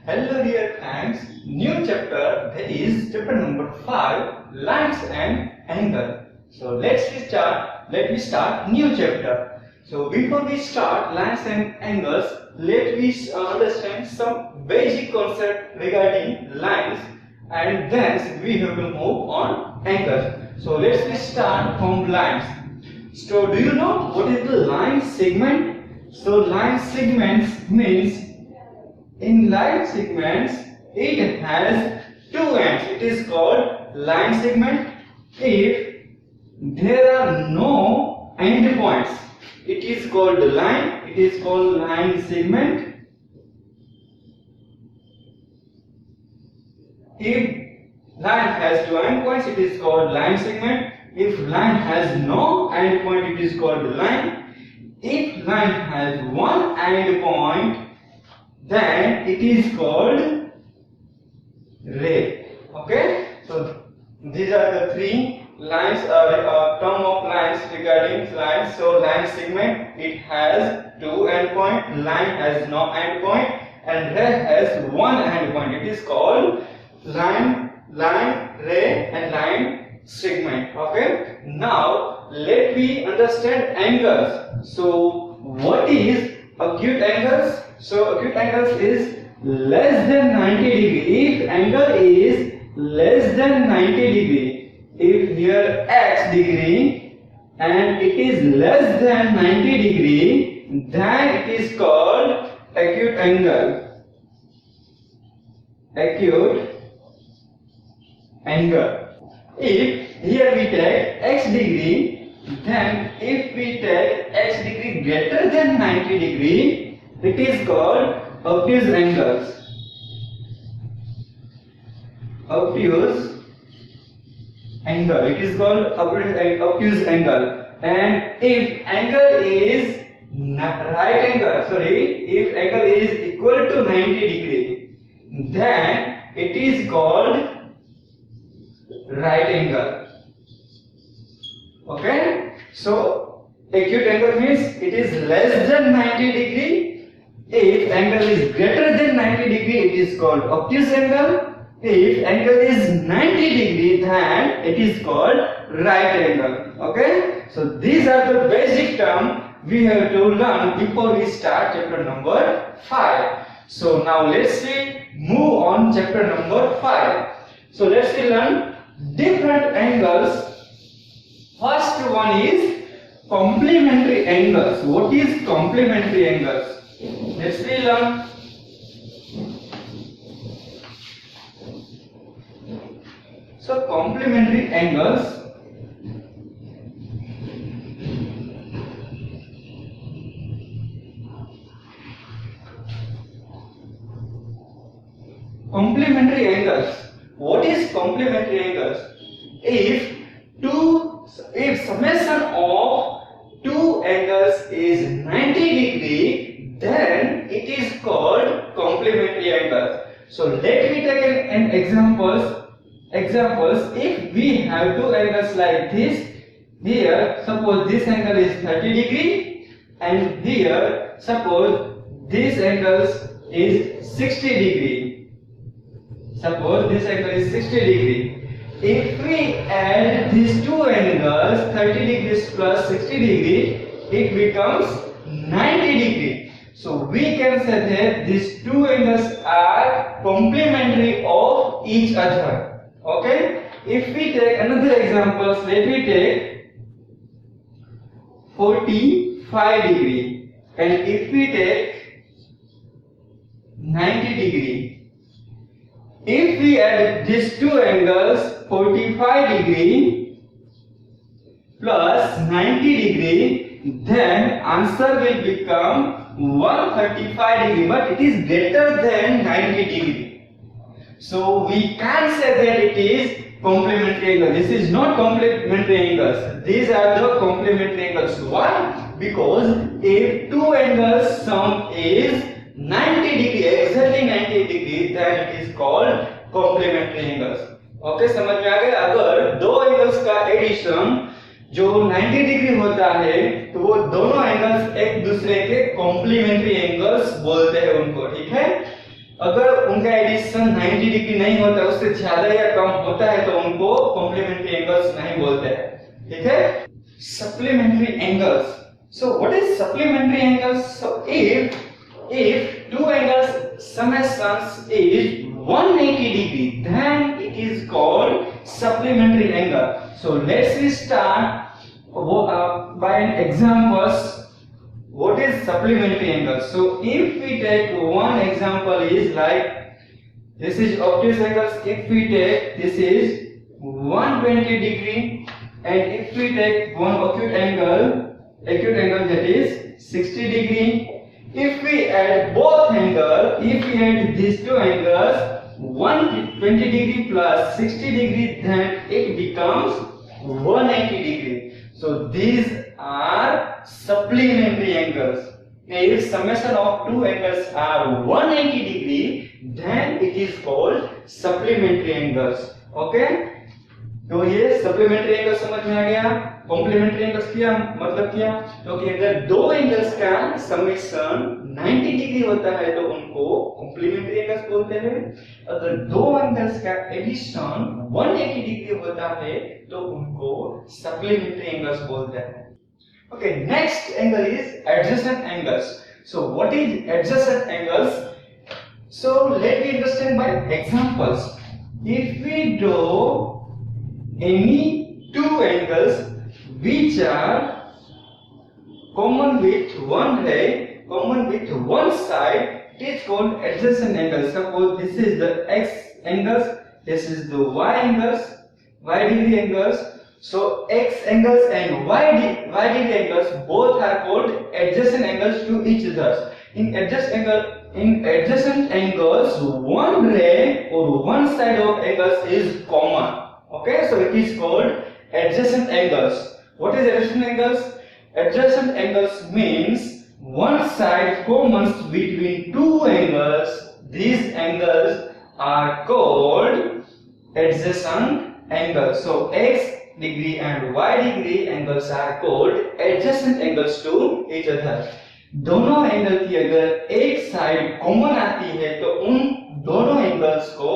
Hello dear friends, new chapter, that is chapter number 5, lines and angle. So let me start new chapter. So before we start lines and angles, let me understand some basic concept regarding lines, and then we have to move on angles. So let's start from lines. So do you know what is the line segment? So line segments means in line segments, it has two ends. It is called line segment. If there are no end points, it is called line. It is called line segment. If line has two end points, it is called line segment. If line has no end point, it is called line. If line has one end point, then it is called ray. Okay, so these are the three lines term of lines regarding lines. So line segment, it has two endpoint, line has no endpoint, and ray has one endpoint. It is called line, ray, and line segment. Okay, now let me understand angles. So what is acute angles? So acute angles is less than 90 degree. If angle is less than 90 degree, if here x degree and it is less than 90 degree, then it is called acute angle. Acute angle. If here we take x degree, then if we take x degree greater than 90 degree, it is called obtuse angles. Obtuse angle. It is called obtuse angle. And if angle is right angle, if angle is equal to 90 degree, then it is called right angle. Okay? So acute angle means it is less than 90 degree. If angle is greater than 90 degree, it is called obtuse angle. If angle is 90 degree, then it is called right angle. Okay? So these are the basic terms we have to learn before we start chapter number 5. So now let's move on chapter number 5. So let's learn different angles. First one is complementary angles. What is complementary angles? Let's learn. So complementary angles. Complementary angles. What is complementary angles? If summation of two angles is 90 degree, then it is called complementary angles. So let me take an examples. If we have two angles like this, here suppose this angle is 30 degree, and here suppose this angle is 60 degree. Suppose this angle is 60 degree. If we add these two angles, 30 degrees plus 60 degree, it becomes 90 degree. So we can say that these two angles are complementary of each other. Okay? If we take another example, let me take 45 degree, and if we take 90 degree. If we add these two angles, 45 degree plus 90 degree, then answer will become 135 degree, but it is greater than 90 degree. So we can't say that it is complementary angle. This is not complementary angles. These are the complementary angles. Why? Because if two angles sum is 90 degree, exactly 90 degree, then it is called complementary angles. Okay, समझ में आ गया? अगर दो angles का addition जो 90 degree होता है तो वो दोनों एंगल्स एक दूसरे के कॉम्प्लीमेंट्री एंगल्स बोलते हैं उनको, ठीक है? अगर उनका एडिशन 90 डिग्री नहीं होता, उससे ज्यादा या कम होता है, तो उनको कॉम्प्लीमेंट्री एंगल्स नहीं बोलते हैं। ठीक है, supplementary angles. So what is supplementary angles? So if two angles summations is 180 degree, then it is called supplementary angle. So let's we start by an examples. What is supplementary angle? So if we take one example is like this is obtuse angles. If we take this is 120 degree, and if we take one acute angle that is 60 degree. If we add both angles, if we add these two angles, 120 degree plus 60 degree, then it becomes 180 degree. So these are supplementary angles. If summation of two angles are 180 degree, then it is called supplementary angles. Okay? तो ये supplementary angle समझ में आ गया। Complementary angles क्या मतलब क्या? क्योंकि अगर दो एंगल्स का समेशन 90 डिग्री होता है तो उनको कॉम्प्लीमेंट्री एंगल्स बोलते हैं। अगर दो एंगल्स का एडिशन 180 डिग्री होता है तो उनको सप्लीमेंट्री एंगल्स बोलते हैं। Okay, next angle is adjacent angles. So what is adjacent angles? So let me understand by examples. If we draw any two angles which are common with one side, it is called adjacent angles. Suppose this is the x angles, this is the y angles, y degree angles. So x angles and y degree angles both are called adjacent angles to each other. In adjacent angles, one ray or one side of angles is common. Okay, so it is called adjacent angles. What is adjacent angles? Adjacent angles means one side common between two angles. These angles are called adjacent angles. So x degree and y degree angles are called adjacent angles to each other. दोनों angle की अगर एक side common आती है तो उन दोनों angles को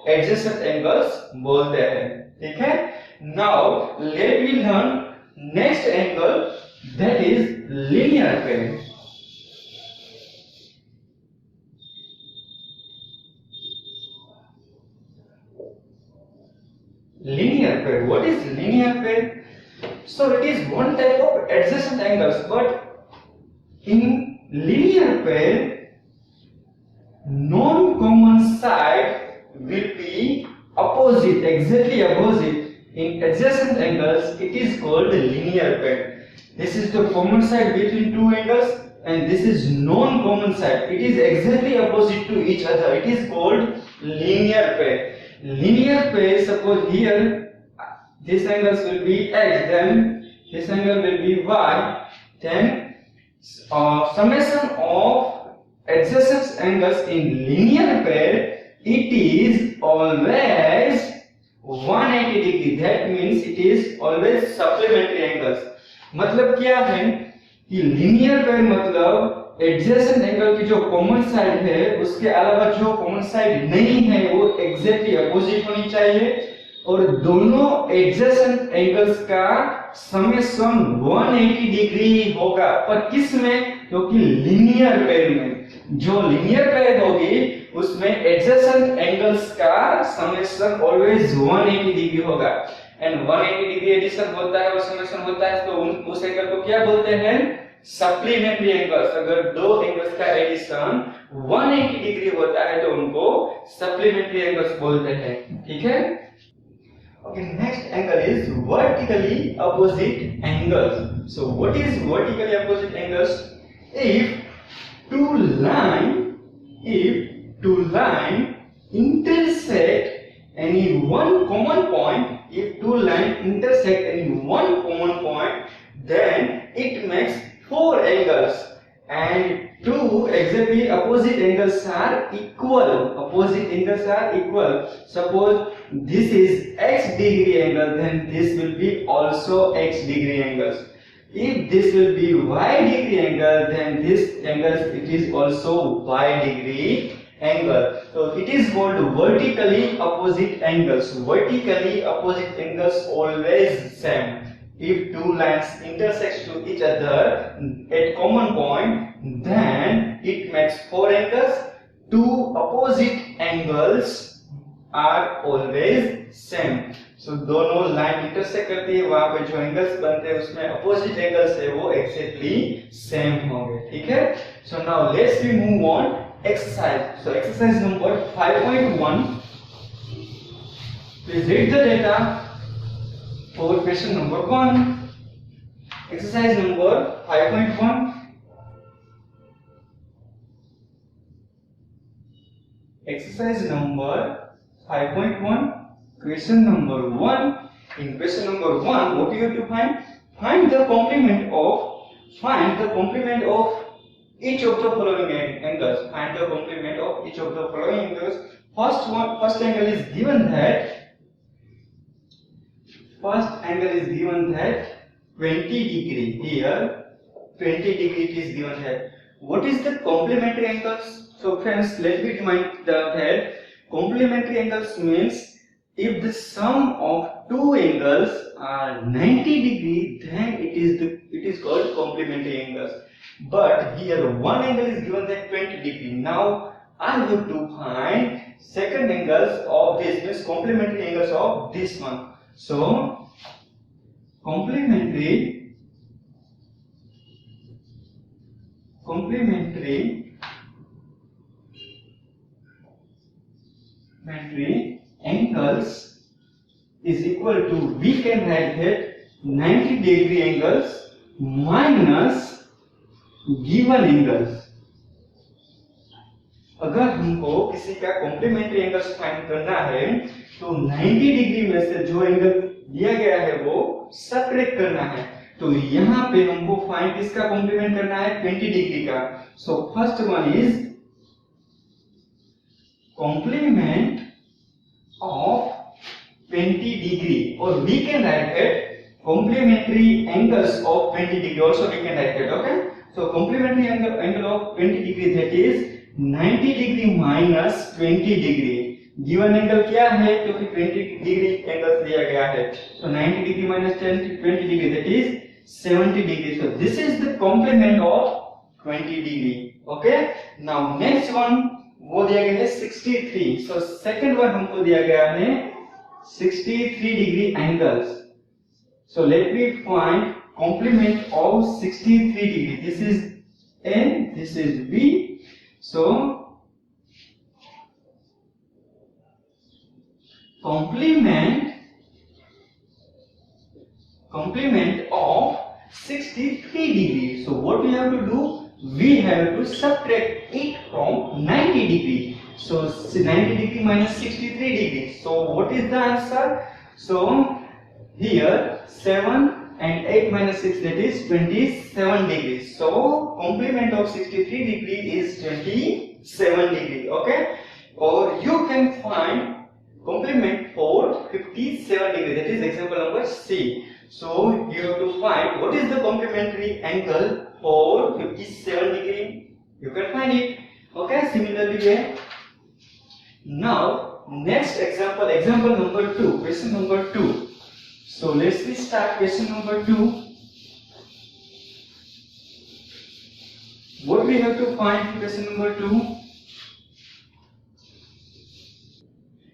एडजेसेंट एंगल्स बोलते हैं। ठीक है, now let we learn next angle that is linear pair. Linear pair. What is linear pair? So it is one type of adjacent angles, but in linear pair, non-common side will be opposite, exactly opposite. In adjacent angles, it is called linear pair. This is the common side between two angles, and this is non-common side. It is exactly opposite to each other. It is called linear pair. Linear pair, suppose here this angles will be x, then this angle will be y, then summation of adjacent angles in linear pair, it is always 180 degree. That means it is always supplementary angles. मतलब क्या है कि linear pair मतलब adjacent angle की जो common side है उसके अलावा जो कॉमन साइड नहीं है वो एग्जैक्टली अपोजिट होनी चाहिए, और दोनों एडजेसेंट एंगल्स का समेशन 180 डिग्री होगा। पर किस में? क्योंकि लीनियर पेयर में। जो लीनियर पेयर होगी उसमें एडजेसेंट एंगल्स का समेशन ऑलवेज 180 डिग्री होगा, एंड 180 डिग्री एडिशन होता है और समेशन होता है, तो उस एंगल को क्या बोलते हैं? Supplementary angles. अगर दो एंगल्स का एडिशन 180 डिग्री होता है तो उनको सप्लीमेंट्री एंगल्स बोलते हैं। ठीक है, okay, next angle is vertically opposite angles. So what is vertically opposite angles? if two line intersect any one common point, if two lines intersect any one common point, then it makes four angles, and two exactly opposite angles are equal. Opposite angles are equal. Suppose this is x degree angle, then this will be also x degree angles. If this will be y degree angle, then this angle it is also y degree angle. So it is called vertically opposite angles. Vertically opposite angles always same. If two lines intersect to each other at common point, then it makes four angles. Two opposite angles are always same. So दोनों line intersect करती है, वहां पे जो angles बनते हैं उसमें opposite angles है वो एक्जेक्टली सेम होंगे. ठीक है. So now let's we move on exercise. So exercise number 5.1. Please read the data for question number 1. Exercise number 5.1. Exercise number 5.1. Question number 1. In question number 1, what you have to find? Find the complement of each of the following angles. Find the complement of each of the following angles. First angle is given that 20 degree. Here 20 degree it is given that. What is the complementary angles? So friends, let me remind that complementary angles means if the sum of two angles are 90 degree, then it is called complementary angles. But here one angle is given that 20 degree. Now I have to find second angles of this, means complementary angles of this one. So complementary angles is equal to, we can write that 90 degree angles minus given angles. अगर हमको किसी का complementary angles find करना है तो 90 degree में से जो एंगल दिया गया है वो सबट्रैक्ट करना है. तो यहाँ पे हमको फाइंड किसका कॉम्प्लीमेंट करना है? 20 डिग्री का. So first one is complement of 20 degree, or we can write it complementary angles of 20 degree also we can write it. Okay, so complementary angle of 20 degree, that is 90 degree minus 20 degree. Given angle क्या है? क्योंकि 20 degree angle दिया गया है. so 90 degree minus 20 degree, that is 70 degree. so this is the complement of 20 degree. okay, now next one वो दिया गया है 63. so second one हमको दिया गया है 63 degree angles. so let me find complement of 63 degree. this is N, this is B. so complement of 63 degree. so what we have to do? we have to subtract it from 90 degree. so 90 degree minus 63 degree. so what is the answer? so here 7 and 8 minus 6, that is 27 degrees. so complement of 63 degree is 27 degree. okay, or you can find complement for 57 degree, that is example number C. so you have to find what is the complementary angle for 57 degree. you can find it. okay, similarly way. now next example number 2, question number 2. so let's start question number 2. what we have to find in question number 2?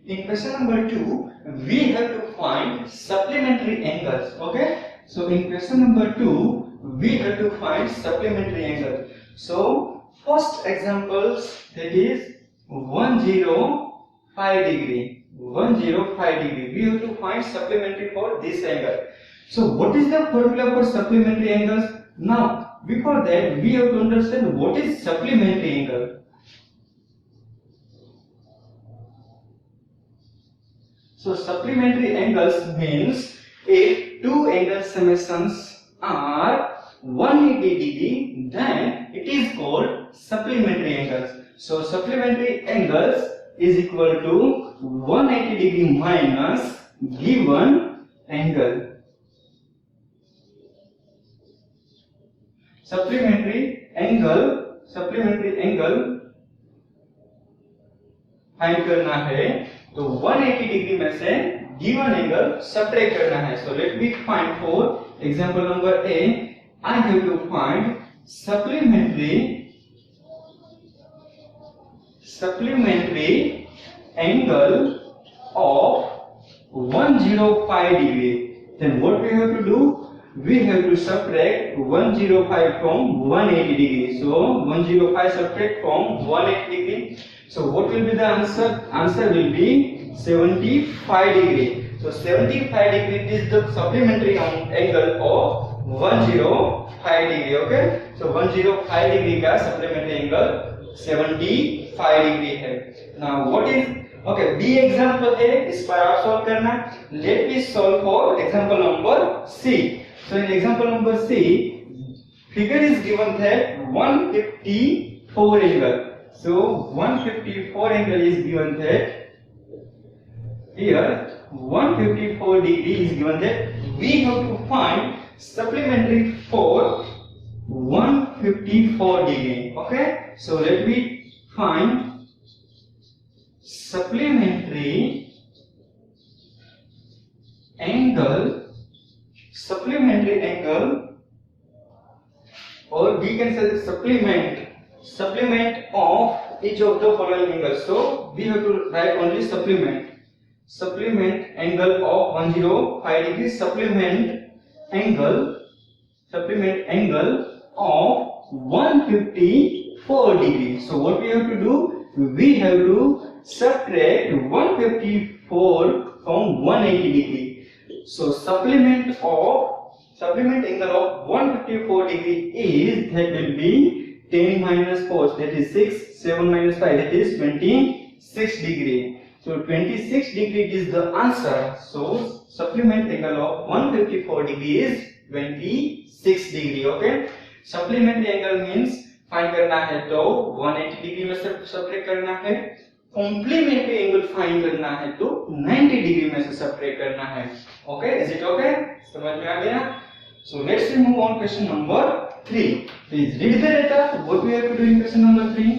in question number 2 we have to find supplementary angles. okay, so in question number 2 we have to find supplementary angles. so first examples, that is 105 degree. we have to find supplementary for this angle. so what is the formula for supplementary angles? now before that we have to understand what is supplementary angle. so supplementary angles means if two angle summations are 180 degree, then it is called supplementary angles. so supplementary angles is equal to 180 degree minus given angle. supplementary angle find करना है तो 180 degree में से given angle subtract करना है. सो let me find for example number A. I have to find supplementary angle of 105 degree. Then what we have to do? We have to subtract 105 from 180 degree. So 105 subtract from 180 degree. So what will be the answer? Answer will be 75 degree. So 75 degree is the supplementary angle of 105 degree. Okay. So 105 degree का supplementary angle 75 degree है. Now what is okay? B example है, इस पर आप solve करना. Let me solve for example number C. So in example number C, figure is given that 154 angle. So 154 angle is given that here 154 degree is given that we have to find supplementary for 154 degree. Okay, so let me find supplementary angle or we can say supplement of each of the following angles. So we have to write only supplement angle of 105 degree, supplement angle of 154 degree. So what we have to do? We have to subtract 154 from 180 degree. So supplement angle of 154 degree is, that will be 10 minus 4, that is 6, 7 minus 5, that is 26 degree. So 26 degree is the answer. So supplement angle of 154 degree is 26 degree. Okay. Supplementary angle means find करना है तो 180 degree में से subtract करना है. Complementary angle find करना है तो 90 डिग्री में से सब्ट्रैक्ट करना है. Okay, is it okay? समझ में आ गया? So let's move on question number 3. Please read the data. What we have to do in question number 3?